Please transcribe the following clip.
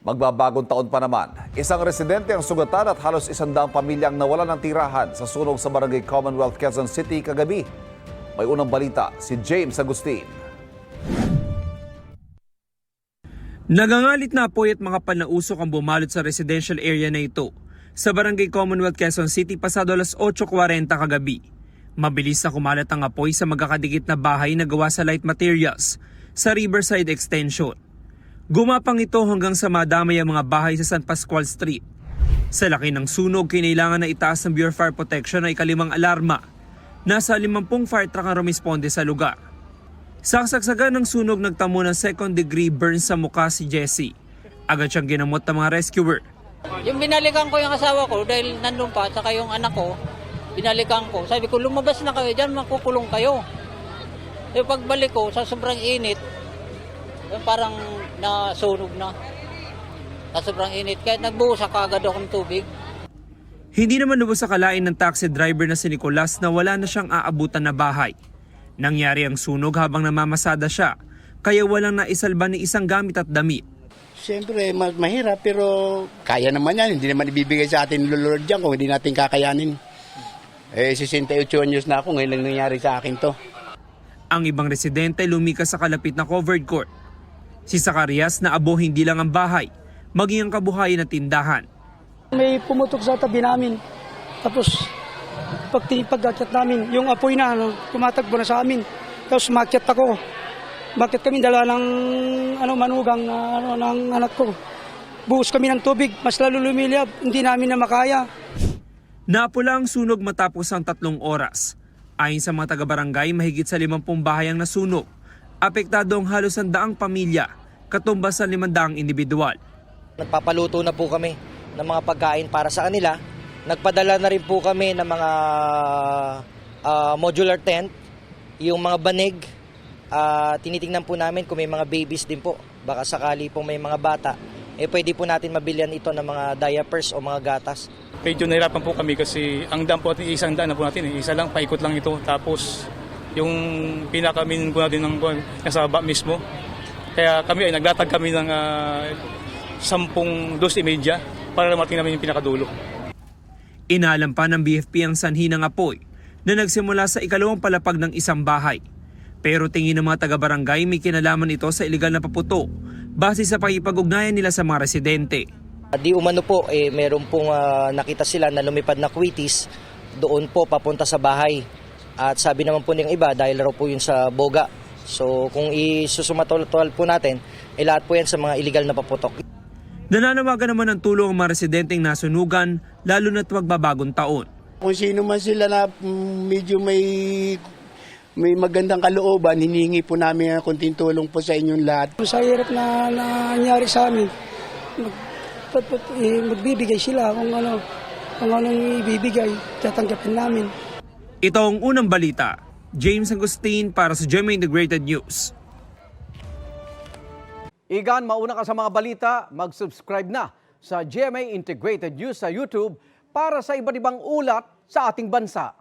Magbabagong taon pa naman, isang residente ang sugatan at halos 100 pamilyang nawalan ng tirahan sa sunog sa Barangay Commonwealth, Quezon City kagabi. May unang balita si James Agustin. Nagangalit na apoy at mga panausok ang bumalot sa residential area na ito sa Barangay Commonwealth, Quezon City pasado alas 8:40 kagabi. Mabilis na kumalat ang apoy sa magkakadikit na bahay na gawa sa light materials sa Riverside Extension. Gumapang ito hanggang sa madamay ang mga bahay sa San Pascual Street. Sa laki ng sunog, kinailangan na itaas ng Bureau of Fire Protection ay ikalimang alarma. Nasa 50 fire truck ang rumisponde sa lugar. Sa kasagsagan ng sunog, nagtamo ng second-degree burn sa mukha si Jessie. Agad siyang ginamot ng mga rescuer. Yung binalikan ko yung asawa ko dahil nandun pa, saka yung anak ko, binalikan ko. Sabi ko, lumabas na kayo, dyan makukulong kayo. Yung pagbalik ko, sa sobrang init, parang nasunog na. Sa sobrang init, kahit nagbuhos agad akong tubig. Hindi naman lubos sa kalain ng taxi driver na si Nicolas na wala na siyang aabutan na bahay. Nangyari ang sunog habang namamasada siya, kaya walang naisalba ni isang gamit at damit. Siyempre, mahirap pero kaya naman yan. Hindi naman ibibigay sa atin lulod dyan kung hindi natin kakayanin. 68 anyos na ako, ngayon lang nangyari sa akin to. Ang ibang residente lumikas sa kalapit na covered court. Si Zacarias na abo hindi lang ang bahay, maging ang kabuhayan na tindahan. May pumutok sa tabi namin. Tapos pag-akyat namin, yung apoy na tumatakbo na sa amin. Tapos makyat ako. Bakit kami dala ng manugang ng anak ko. Buhos kami ng tubig, mas lalo lumiliyab, hindi namin na makaya. Napula ang sunog matapos ang 3 oras. Ayon sa mga taga-barangay, mahigit sa 50 bahay ang nasunog. Apektado ang halos 100 pamilya, katumbas sa 500 individual. Nagpapaluto na po kami ng mga pagkain para sa kanila. Nagpadala na rin po kami ng mga modular tent, yung mga banig. Tinitingnan po namin kung may mga babies din po. Baka sakali po may mga bata, pwede po natin mabilhan ito ng mga diapers o mga gatas. Medyo nahirapan po kami kasi ang dam po natin, isang daan na po natin. Isa lang, paikot lang ito. Tapos yung pinakamin po natin ng nasa baba mismo. Kaya kami ay naglatag kami ng 10:30 para marating namin yung pinakadulo. Inalam pa ng BFP ang sanhi ng apoy na nagsimula sa ikalawang palapag ng isang bahay. Pero tingin ng mga taga-barangay may kinalaman ito sa iligal na paputo base sa pakipag-ugnayan nila sa mga residente. Di umano po, meron pong nakita sila na lumipad na kwitis doon po papunta sa bahay. At sabi naman po ng iba dahil raw po yun sa boga. So kung isusumatol-tol po natin, lahat po yan sa mga iligal na paputok. Nananawagan naman ng tulong ang mga residenteng nasunugan lalo na't magbabagong taon. Kung sino man sila na medyo may magandang kalooban, hinihingi po namin ang kunting tulong po sa inyong lahat. Sa hirap na nangyari sa amin, magbibigay sila kung anong ibibigay, tatanggapin namin. Ito ang unang balita. James Agustin para sa GMA Integrated News. Igan, mauna ka sa mga balita, mag-subscribe na sa GMA Integrated News sa YouTube para sa iba't ibang ulat sa ating bansa.